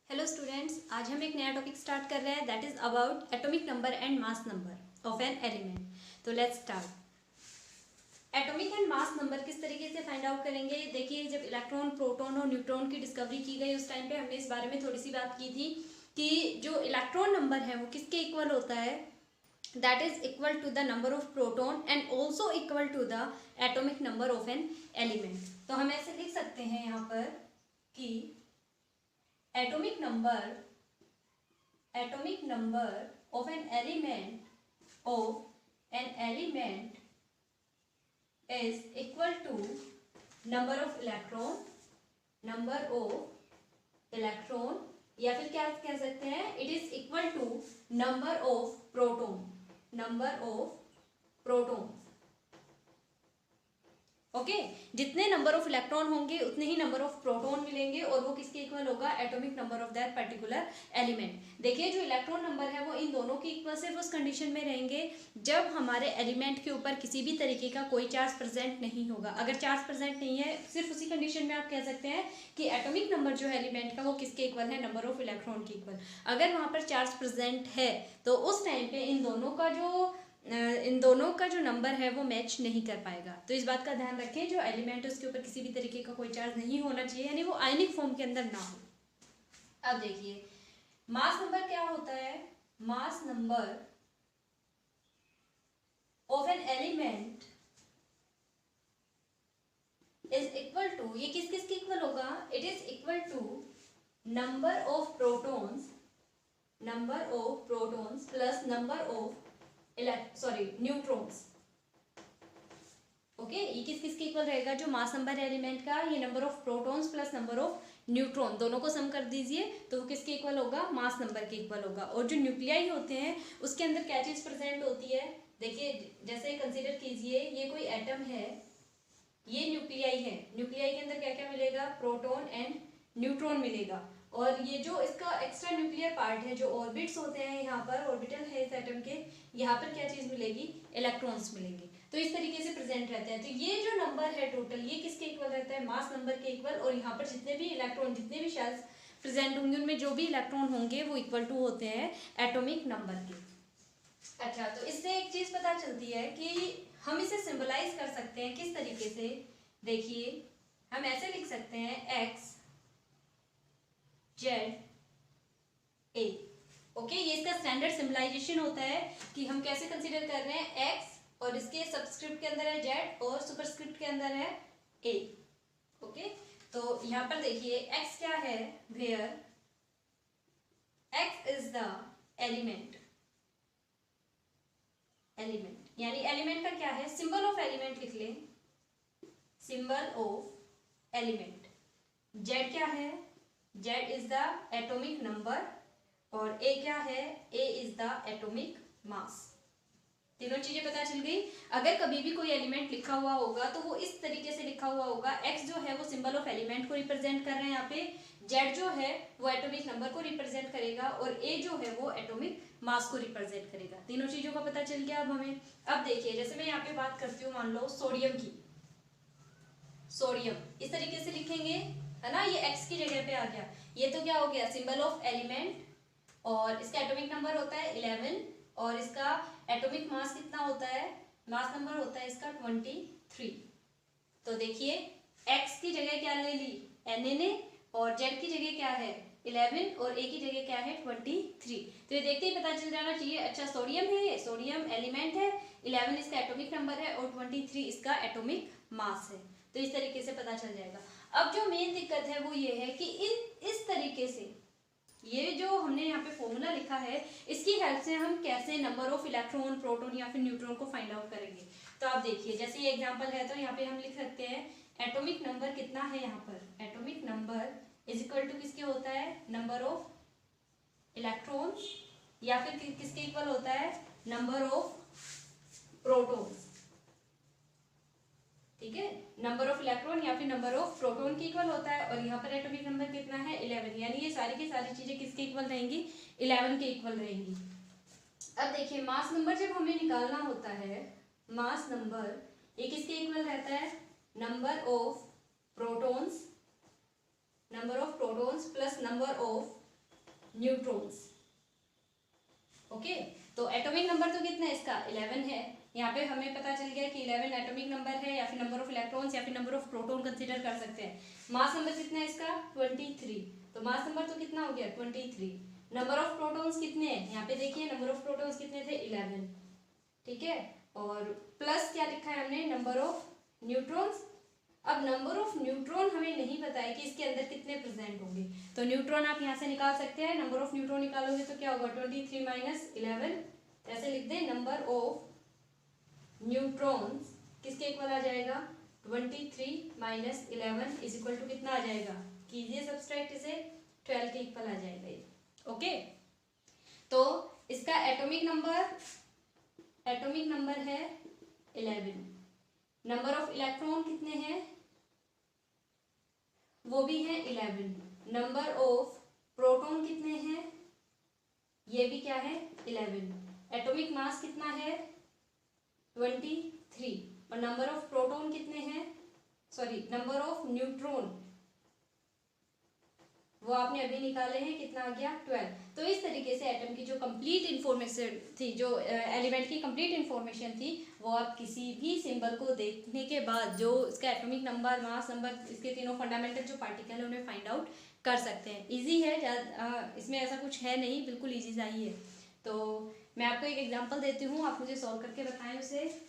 Hello students, आज हम एक नया टॉपिक स्टार्ट कर रहे हैं that is about atomic number and mass number of an element. तो let's start. Atomic and mass number किस तरीके से फाइंड आउट करेंगे। देखिए, जब इलेक्ट्रॉन, प्रोटॉन और न्यूट्रॉन की डिस्कवरी की गई उस टाइम पे हमने इस बारे में थोड़ी सी बात की थी कि जो इलेक्ट्रॉन नंबर है वो किसके इक्वल होता है, that is equal to the number of proton and also equal to the atomic number of an element. तो हम ऐसे लिख सकते हैं यहाँ पर कि atomic number of an element is equal to number of electron या फिर क्या कह सकते हैं, it is equal to number of proton। Okay, जितने नंबर ऑफ इलेक्ट्रॉन होंगे उतने ही नंबर ऑफ प्रोटॉन मिलेंगे और वो किसके इक्वल होगा, atomic number of that particular element. देखिए, जो इलेक्ट्रॉन नंबर है वो इन दोनों के इक्वल सिर्फ उस कंडीशन में रहेंगे जब हमारे एलिमेंट के ऊपर किसी भी तरीके का कोई चार्ज प्रेजेंट नहीं होगा। अगर चार्ज प्रेजेंट नहीं है, सिर्फ उसी कंडीशन में आप कह सकते हैं कि एटॉमिक नंबर जो है एलिमेंट का वो किसके इक्वल है, नंबर ऑफ इलेक्ट्रॉन के इक्वल। अगर वहां पर चार्ज प्रेजेंट है तो उस टाइम पे इन दोनों का जो नंबर है वो मैच नहीं कर पाएगा। तो इस बात का ध्यान रखें, जो एलिमेंट है उसके ऊपर किसी भी तरीके का कोई चार्ज नहीं होना चाहिए, यानी वो आयनिक फॉर्म के अंदर ना हो। अब देखिए, मास नंबर क्या होता है। Mass number of an element is equal to, ये किस किस के इक्वल होगा, it is equal to number of protons plus number of neutrons. Okay, ये किस किस के इक्वल रहेगा, जो मास नंबर है एलिमेंट का, ये number of protons plus number of neutron, दोनों को सम कर दीजिए तो वो किसके इक्वल होगा, मास नंबर के इक्वल होगा। और जो न्यूक्लियाई होते हैं उसके अंदर क्या चीज प्रेजेंट होती है, देखिए जैसे कंसीडर कीजिए ये कोई एटम है, ये न्यूक्लियाई है, न्यूक्लियाई के अंदर क्या क्या मिलेगा, प्रोटॉन एंड न्यूट्रॉन मिलेगा। और ये जो इसका एक्स्ट्रा न्यूक्लियर पार्ट है, जो ऑर्बिट्स होते हैं, यहाँ पर ऑर्बिटल है इस एटम के, यहाँ पर क्या चीज मिलेगी, इलेक्ट्रॉन्स मिलेंगे। तो इस तरीके से प्रेजेंट रहते हैं। तो ये जो नंबर है टोटल, ये किसके इक्वल रहता है, मास नंबर के इक्वल। और यहाँ पर जितने भी इलेक्ट्रॉन, जितने भी शेल्स प्रेजेंट होंगे, उनमें जो भी इलेक्ट्रॉन होंगे वो इक्वल टू होते हैं एटॉमिक नंबर के। अच्छा, तो इससे एक चीज पता चलती है कि हम इसे सिंबलाइज कर सकते हैं किस तरीके से। देखिए, हम ऐसे लिख सकते हैं x z a। ओके, ये इसका स्टैंडर्ड सिंबलाइजेशन होता है कि हम कैसे कंसीडर कर रहे हैं x और इसके सबस्क्रिप्ट के अंदर है z और सुपरस्क्रिप्ट के अंदर है a। ओके, तो यहां पर देखिए x क्या है, where x is the element यानी एलिमेंट का क्या है, सिंबल ऑफ एलिमेंट लिख लें, सिंबल ऑफ एलिमेंट। z क्या है, z is the atomic number और a क्या है, a is the atomic mass. तीनों चीजें पता चल गई। अगर कभी भी कोई एलिमेंट लिखा हुआ होगा तो वो इस तरीके से लिखा हुआ होगा, x जो है वो सिंबल ऑफ एलिमेंट को रिप्रेजेंट कर रहे हैं यहाँ पे, z जो है वो एटॉमिक नंबर को रिप्रेजेंट करेगा और a जो है वो एटॉमिक मास को रिप्रेजेंट करेगा। तीनों चीजों का पता चल गया अब हमें। अब देखिए, जैसे मैं यहाँ पे बात करती हूँ, मान लो सोडियम की, सोडियम इस तरीके से लिखेंगे, है ना, ये x की जगह पे आ गया। ये तो क्या हो गया, सिंबल ऑफ एलिमेंट, और इसका एटॉमिक नंबर होता है 11 और इसका एटॉमिक मास कितना होता है, मास नंबर होता है इसका 23। तो देखिए, x की जगह क्या ले ली, Na ने, और z की जगह क्या है 11 और a की जगह क्या है 23। तो ये देखते ही पता चल जाना चाहिए, अच्छा सोडियम है, ये सोडियम एलिमेंट है, 11 इसका एटॉमिक नंबर है और 23 इसका एटॉमिक मास है। तो इस तरीके से पता चल जाएगा। अब जो मेन दिक्कत है वो ये है कि इस तरीके से ये जो हमने यहाँ पे फॉर्मूला लिखा है, इसकी हेल्प से हम कैसे नंबर ऑफ इलेक्ट्रॉन, प्रोटॉन या फिर न्यूट्रॉन को फाइंड आउट करेंगे। तो आप देखिए, जैसे ये एग्जांपल है तो यहाँ पे हम लिख सकते हैं एटॉमिक नंबर कितना है, यहाँ पर atomic number is equal to किसके होता है, नंबर ऑफ इलेक्ट्रॉन्स या फिर किसके इक्वल होता है, नंबर ऑफ प्रोटॉन्स। ठीक है, नंबर ऑफ इलेक्ट्रॉन या फिर नंबर ऑफ प्रोटॉन के इक्वल होता है। और यहाँ पर एटॉमिक नंबर कितना है 11, यानी ये सारी की सारी चीजें किसके इक्वल रहेंगी, 11 के इक्वल रहेंगी। अब देखिए, मास नंबर जब हमें निकालना होता है, मास नंबर ये किसके इक्वल रहता है, number of protons plus number of neutrons. Okay, तो एटॉमिक नंबर तो कितना है इसका 11 है। यहाँ पे हमें पता चल गया कि 11 एटॉमिक नंबर है, या फिर नंबर ऑफ इलेक्ट्रॉन्स या फिर नंबर ऑफ प्रोटॉन कंसीडर कर सकते हैं। मास नंबर कितना है इसका 23, तो मास नंबर तो कितना हो गया 23। नंबर ऑफ प्रोटॉन्स कितने हैं, यहाँ पे देखिए नंबर ऑफ प्रोटॉन्स कितने थे 11, ठीक है। और प्लस क्या लिखा है हमने नंबर ऑफ न्यूट्रॉन्स। अब नंबर ऑफ न्यूट्रॉन हमें नहीं पता है कि इसके अंदर कितने प्रेजेंट होंगे, तो न्यूट्रॉन आप यहाँ से निकाल सकते हैं। नंबर ऑफ न्यूट्रॉन निकालोगे तो क्या होगा 23 माइनस 11, ऐसे लिख दें। नंबर ऑफ न्यूट्रॉन्स किसके इक्वल आ जाएगा 23 माइनस 11 इज इक्वल टू कितना आ जाएगा, कीजिए सब्सट्रैक्ट इसे, 12 के इक्वल आ जाएगा ये। ओके, तो इसका एटॉमिक नंबर है 11। नंबर ऑफ इलेक्ट्रॉन कितने हैं, वो भी है 11। नंबर ऑफ प्रोटॉन कितने हैं, ये भी क्या है 11। एटॉमिक मास कितना है 23, और नंबर ऑफ प्रोटॉन कितने हैं, सॉरी नंबर ऑफ न्यूट्रॉन वो आपने अभी निकाले हैं, कितना आ गया 12। तो इस तरीके से एटम की जो कंप्लीट इंफॉर्मेशन थी, जो एलिमेंट की कंप्लीट इंफॉर्मेशन थी, वो आप किसी भी सिंबल को देखने के बाद जो इसका एटॉमिक नंबर, मास नंबर, इसके तीनों फंडामेंटल जो पार्टिकल है उन्हें फाइंड आउट कर सकते हैं। इजी है, इसमें ऐसा कुछ है नहीं, बिल्कुल ईजी सा ही है। तो मैं आपको एक एग्जाम्पल देती हूँ, आप मुझे सॉल्व करके बताएं उसे।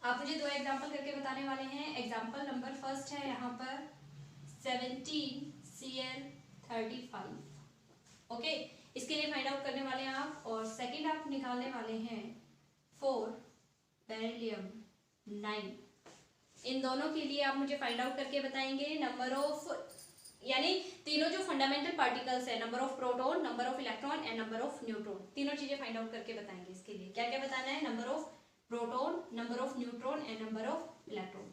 आप मुझे 2 एग्जाम्पल करके बताने वाले हैं। एग्जाम्पल नंबर फर्स्ट है यहाँ पर 17Cl35। ओके, इसके लिए फाइंड आउट करने वाले हैं आप। और सेकंड आप निकालने वाले हैं 4 बेरिलियम 9। इन दोनों के लिए आप मुझे फाइंड आउट करके बताएंगे नंबर ऑफ, यानी तीनों जो फंडामेंटल पार्टिकल्स है, number of proton, number of electron and number of neutron, तीनों चीजें फाइंड आउट करके बताएंगे। इसके लिए क्या क्या बताना है, number of proton, number of neutron and number of electron,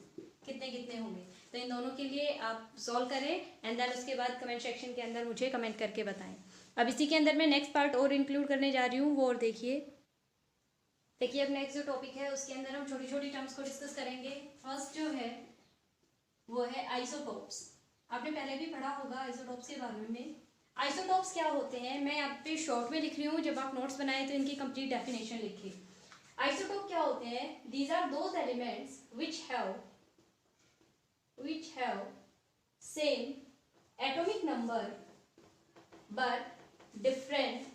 कितने कितने होंगे। तो इन दोनों के लिए आप सॉल्व करें एंड देन उसके बाद कमेंट सेक्शन के अंदर मुझे कमेंट करके बताएं। अब इसी के अंदर मैं नेक्स्ट पार्ट और इंक्लूड करने जा रही हूँ, वो और देखिए। अब नेक्स्ट जो टॉपिक है उसके अंदर हम छोटी छोटी टर्म्स को डिस्कस करेंगे। फर्स्ट जो है वो है आइसोटोप्स। आपने पहले भी पढ़ा होगा आइसोटोप्स के बारे में। आइसोटोप्स क्या होते हैं, मैं यहाँ पे शॉर्ट में लिख रही हूँ, जब आप नोट्स बनाए तो इनकी कंप्लीट डेफिनेशन लिखिए। आइसोटोप क्या होते हैं, these are those elements which have same atomic number but different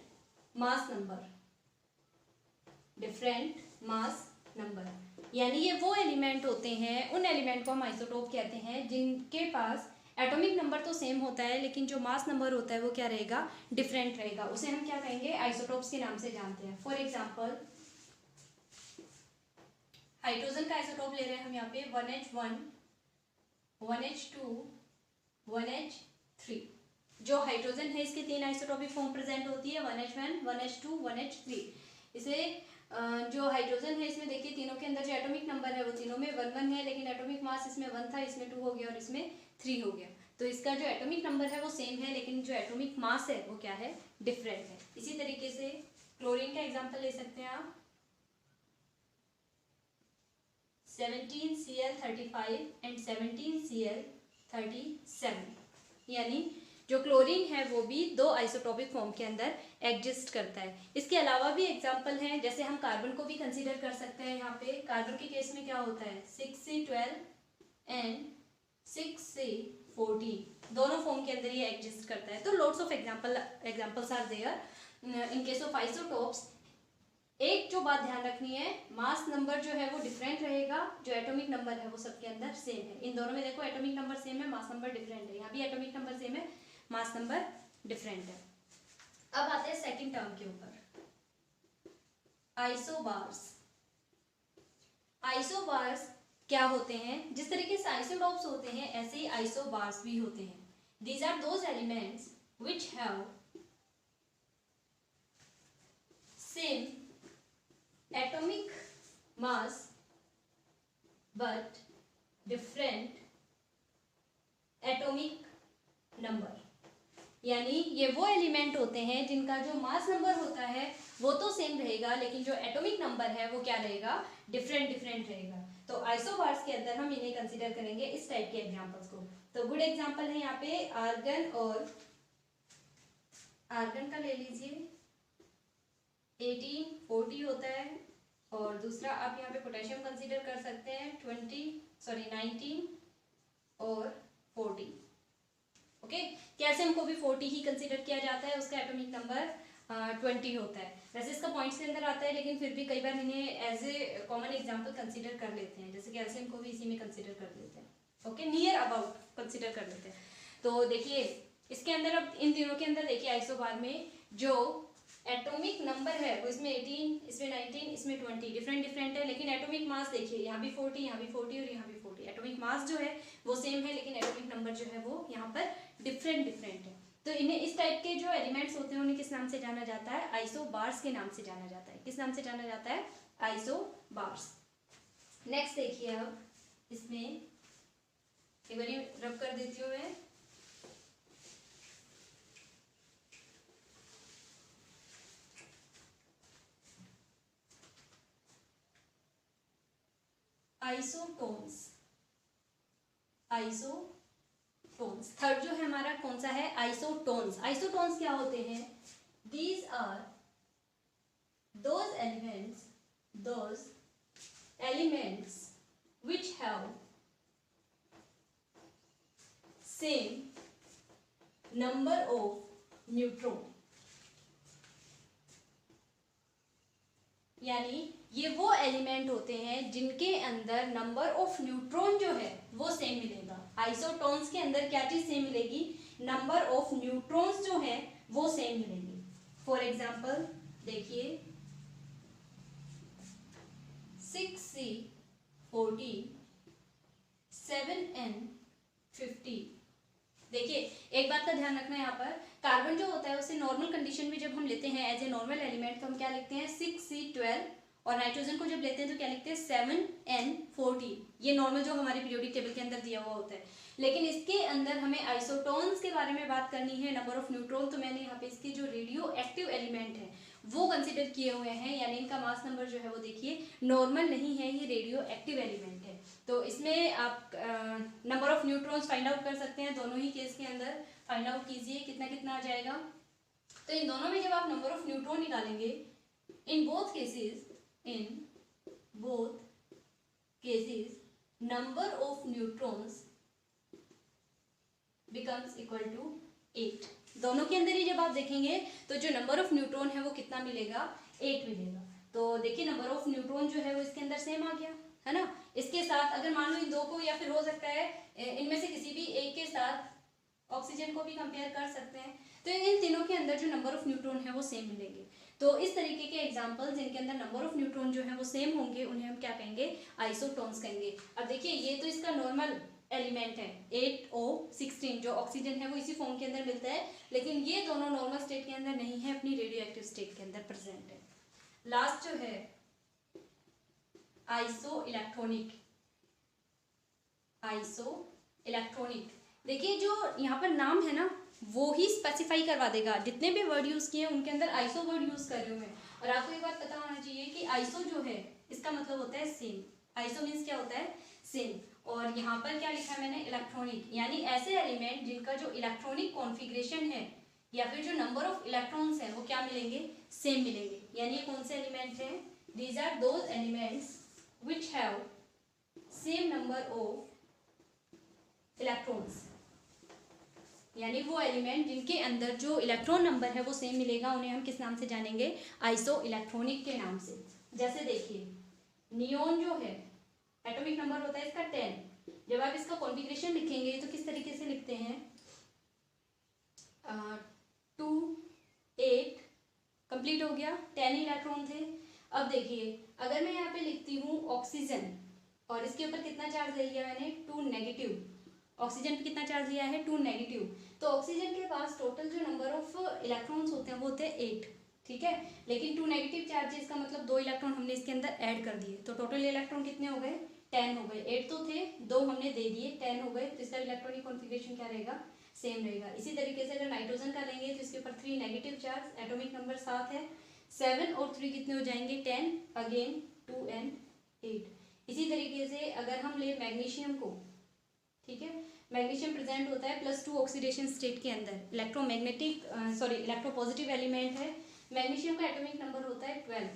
mass number। यानी ये वो एलिमेंट होते हैं, उन एलिमेंट को हम आइसोटोप कहते हैं जिनके पास एटॉमिक नंबर तो सेम होता है, लेकिन जो मास नंबर होता है वो क्या रहेगा, डिफरेंट रहेगा। उसे हम क्या कहेंगे, आइसोटोप्स के नाम से जानते हैं। फॉर एग्जाम्पल हाइड्रोजन का आइसोटोप ले रहे हैं हम यहाँ पे 1H1, 1H2, 1H3। जो हाइड्रोजन है इसके 3 आइसोटोपिक फॉर्म प्रेजेंट होती है, 1H1, 1H2, 1H3। इसे जो हाइड्रोजन है इसमें देखिए तीनों के अंदर जो एटॉमिक नंबर है वो तीनों में 1 1 है, लेकिन एटॉमिक मास इसमें 1 था, इसमें 2 हो गया और इसमें 3 हो गया। तो इसका जो एटॉमिक नंबर है वो सेम है, लेकिन जो एटॉमिक मास है वो क्या है, डिफरेंट है। इसी तरीके से क्लोरीन का एग्जाम्पल ले सकते हैं आप, 17Cl35 एंड 17Cl37। यानी जो क्लोरीन है वो भी 2 आइसोटोपिक फॉर्म के अंदर एग्जिस्ट करता है। इसके अलावा भी एग्जांपल हैं, जैसे हम कार्बन को भी कंसीडर कर सकते हैं। यहाँ पे कार्बन के केस में क्या होता है, 6C12 एंड 6C14, दोनों फॉर्म के अंदर ये एग्जिस्ट करता है। तो lots of examples are there in case of isotopes. एक जो बात ध्यान रखनी है, मास नंबर जो है वो डिफरेंट रहेगा, जो एटॉमिक नंबर है वो सबके अंदर सेम है। इन दोनों में देखो एटॉमिक नंबर सेम है, मास नंबर डिफरेंट है। यहाँ भी एटॉमिक नंबर सेम है, मास नंबर डिफरेंट है। अब आते हैं सेकंड टर्म के ऊपर, आइसोबार्स। आइसोबार्स क्या होते हैं, जिस तरीके से आइसोटोप्स होते हैं ऐसे ही आइसोबार्स भी होते हैं। These are those elements which have same atomic mass but different atomic number। यानी ये वो एलिमेंट होते हैं जिनका जो मास नंबर होता है वो तो सेम रहेगा, लेकिन जो एटॉमिक नंबर है वो क्या रहेगा, डिफरेंट डिफरेंट रहेगा। तो आइसोबार्स के अंदर हम इन्हें कंसीडर करेंगे इस टाइप के एग्जांपल्स को। तो गुड एग्जांपल है यहाँ पे आर्गन, और आर्गन का ले लीजिए 18 40 होता है, और दूसरा आप यहाँ पे पोटेशियम कंसीडर कर सकते हैं 19 और 40। ओके, कैल्शियम को भी 40 ही कंसीडर किया जाता है, उसका एटॉमिक नंबर 20 होता है। वैसे इसका पॉइंट्स के अंदर आता है, लेकिन फिर भी कई बार इन्हें as a common example consider कर लेते हैं, जैसे कैल्शियम को भी इसी में कंसीडर कर लेते हैं। ओके, नियर अबाउट कंसीडर कर लेते हैं। तो देखिए इसके अंदर, अब इन तीनों के अंदर देखिए आइसोबार में जो एटॉमिक नंबर है वो इसमें 18, इसमें 19, इसमें 20, डिफरेंट डिफरेंट है, लेकिन एटॉमिक मास देखिए यहाँ भी 40, यहाँ भी 40 और यहाँ भी 40। एटॉमिक मास जो है वो सेम है, लेकिन एटॉमिक नंबर जो है वो यहाँ पर डिफरेंट डिफरेंट है। तो इन्हें इस टाइप के जो एलिमेंट्स होते हैं उन्हें किस नाम से जाना जाता है? आइसोबार्स के नाम से जाना जाता है। किस नाम से जाना जाता है? आइसोबार्स। नेक्स्ट देखिए, अब इसमें एक बार रब कर देती हूँ मैं। Isotones, isotones. थर्ड जो है हमारा कौन सा है? आइसोटोन्स। आइसोटोन्स क्या होते हैं? These are those elements which have same number of neutron, यानी ये वो एलिमेंट होते हैं जिनके अंदर नंबर ऑफ न्यूट्रॉन जो है वो सेम मिलेगा। आइसोटोन्स के अंदर क्या चीज सेम मिलेगी? नंबर ऑफ न्यूट्रॉन्स जो है वो सेम मिलेंगे। फॉर एग्जाम्पल देखिए 6C40 7N50। देखिए एक बात का ध्यान रखना है, यहाँ पर कार्बन जो होता है उसे नॉर्मल कंडीशन में जब हम लेते हैं एज ए नॉर्मल एलिमेंट तो हम क्या लिखते हैं? 6C12, और नाइट्रोजन को जब लेते हैं तो क्या लिखते हैं? 7N40। ये नॉर्मल जो हमारे पीरियोडिक टेबल के अंदर दिया हुआ होता है। लेकिन इसके अंदर हमें आइसोटोन्स के बारे में बात करनी है, नंबर ऑफ न्यूट्रॉन, तो मैंने यहाँ पे इसके जो रेडियो एक्टिव एलिमेंट है वो कंसिडर किए हुए हैं, यानी इनका मास नंबर जो है वो देखिए नॉर्मल नहीं है, ये रेडियो एक्टिव एलिमेंट है। तो इसमें आप number of neutrons find out कर सकते हैं, दोनों ही केस के अंदर फाइंड आउट कीजिए कितना कितना आ जाएगा। तो इन दोनों में जब आप नंबर ऑफ न्यूट्रॉन निकालेंगे, in both cases number of neutrons becomes equal to 8। दोनों के अंदर ही जब आप देखेंगे तो जो नंबर ऑफ न्यूट्रॉन है वो कितना मिलेगा? 8 मिलेगा। तो देखिए नंबर ऑफ न्यूट्रॉन जो है वो इसके अंदर सेम आ गया है ना। इसके साथ अगर मान लो इन दो को, या फिर हो सकता है इनमें से किसी भी एक के साथ ऑक्सीजन को भी कंपेयर कर सकते हैं, तो इन तीनों के अंदर जो नंबर ऑफ न्यूट्रॉन है वो सेम मिलेंगे। तो इस तरीके के एग्जांपल्स जिनके अंदर नंबर ऑफ न्यूट्रॉन जो है वो सेम होंगे उन्हें हम क्या कहेंगे? आइसोटोन्स कहेंगे। अब देखिए ये तो इसका नॉर्मल एलिमेंट है 8O16, जो ऑक्सीजन है वो इसी फॉर्म के अंदर मिलता है, लेकिन ये दोनों नॉर्मल स्टेट के अंदर नहीं है, अपनी रेडियो एक्टिव स्टेट के अंदर प्रेजेंट है। लास्ट जो है आइसो इलेक्ट्रॉनिक। देखिए जो यहाँ पर नाम है ना वो ही स्पेसिफाई करवा देगा, जितने भी वर्ड यूज किए उनके अंदर आइसो वर्ड यूज कर रही हूँ मैं। और आपको एक बात पता होना चाहिए कि आइसो जो है इसका मतलब होता है सेम। आइसो मीन्स क्या होता है? सेम। और यहाँ पर क्या लिखा है मैंने? इलेक्ट्रॉनिक, यानी ऐसे एलिमेंट जिनका जो इलेक्ट्रॉनिक कॉन्फ़िगरेशन है या फिर जो नंबर ऑफ इलेक्ट्रॉन्स हैं वो क्या मिलेंगे? सेम मिलेंगे। यानी ये कौन से एलिमेंट हैं? These are those elements which have same number of electrons, यानी वो एलिमेंट जिनके अंदर जो इलेक्ट्रॉन नंबर है वो सेम मिलेगा, उन्हें हम किस नाम से जानेंगे? आइसो इलेक्ट्रॉनिक के नाम से। जैसे देखिए नियोन जो है एटॉमिक नंबर होता है इसका 10। जब आप इसका कॉन्फ़िगरेशन लिखेंगे तो किस तरीके से लिखते हैं? 2 8 कंप्लीट हो गया, 10 इलेक्ट्रॉन थे। अब देखिए अगर मैं यहाँ पे लिखती हूँ ऑक्सीजन, और इसके ऊपर कितना चार्ज ले लिया मैंने? 2 नेगेटिव। ऑक्सीजन पे कितना चार्ज लिया है? 2 नेगेटिव। तो ऑक्सीजन के पास टोटल जो नंबर ऑफ इलेक्ट्रॉन्स होते हैं वो होते हैं 8, ठीक है। लेकिन 2 नेगेटिव चार्ज है, इसका मतलब 2 इलेक्ट्रॉन हमने इसके अंदर ऐड कर दिए, तो टोटल इलेक्ट्रॉन कितने हो गए? 10 हो गए। 8 तो थे, 2 हमने दे दिए, 10 हो गए। तो इसका इलेक्ट्रॉनिक कॉन्फ़िगरेशन क्या रहेगा? सेम रहेगा। इसी तरीके से अगर नाइट्रोजन का लेंगे तो इसके ऊपर 3 नेगेटिव चार्ज, एटॉमिक नंबर 7 है, 7 और 3 कितने हो जाएंगे? 10, अगेन 2 and 8। इसी तरीके से अगर हम ले मैग्नीशियम को, ठीक है, मैग्नीशियम प्रेजेंट होता है +2 ऑक्सीडेशन स्टेट के अंदर, इलेक्ट्रोपॉजिटिव एलिमेंट है। मैग्नीशियम का एटॉमिक नंबर होता है 12,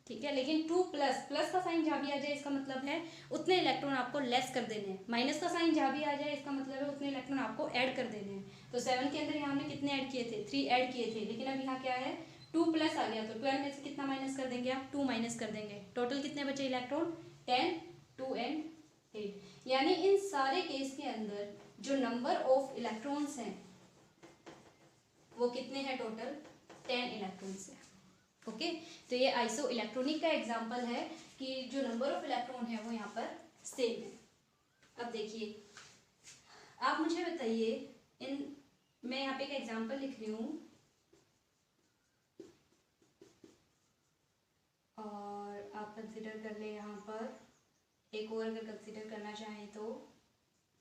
ठीक है, लेकिन 2 प्लस का साइन जहाँ भी आ जाए इसका मतलब है उतने इलेक्ट्रॉन आपको लेस कर देने हैं, माइनस का साइन जहाँ भी आ जाए इसका मतलब है उतने इलेक्ट्रॉन आपको ऐड कर देने हैं। तो 7 के अंदर यहाँ हमने कितने ऐड किए थे, 3 ऐड किए थे, लेकिन अब यहाँ क्या है 2 प्लस आ गया, तो 12 में से कितना माइनस कर देंगे आप, 2 माइनस कर देंगे, टोटल कितने बचे इलेक्ट्रॉन, 10, 2 एंड 8। यानी इन सारे केस के अंदर जो नंबर ऑफ इलेक्ट्रॉन्स हैं वो कितने हैं, टोटल 10 इलेक्ट्रॉन्स हैं। ओके, तो ये आइसो इलेक्ट्रॉनिक का एग्जांपल है कि जो नंबर ऑफ इलेक्ट्रॉन है वो यहाँ पर सेम है। अब देखिए, आप मुझे बताइए, मैं यहाँ पे एक एग्जांपल लिख रही हूँ और आप कंसिडर कर ले यहाँ पर एक और, अगर कंसिडर करना चाहें तो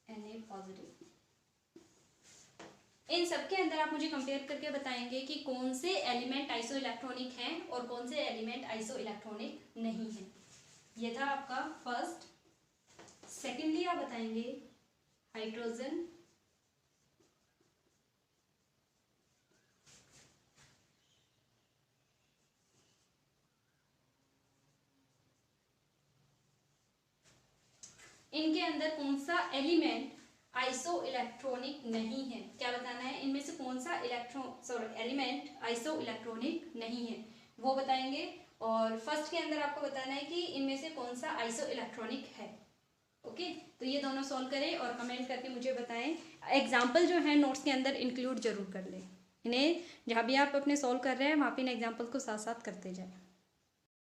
Na पॉजिटिव। इन सब के अंदर आप मुझे कंपेयर करके बताएंगे कि कौन से एलिमेंट आइसो इलेक्ट्रॉनिक हैं और कौन से एलिमेंट आइसो इलेक्ट्रॉनिक नहीं हैं। ये था आपका फर्स्ट। सेकेंडली आप बताएंगे हाइड्रोजन, इनके अंदर कौन सा एलिमेंट आइसो इलेक्ट्रॉनिक नहीं है, क्या बताना है, इनमें से कौन सा एलिमेंट आइसो इलेक्ट्रॉनिक नहीं है वो बताएंगे। और फर्स्ट के अंदर आपको बताना है कि इनमें से कौन सा आइसो इलेक्ट्रॉनिक है। ओके, तो ये दोनों सॉल्व करें और कमेंट करके मुझे बताएं। एग्जाम्पल जो है नोट्स के अंदर इंक्लूड जरूर कर लें, इन्हें जहाँ भी आप अपने सॉल्व कर रहे हैं वहाँ पे इन एग्जाम्पल को साथ साथ करते जाएं।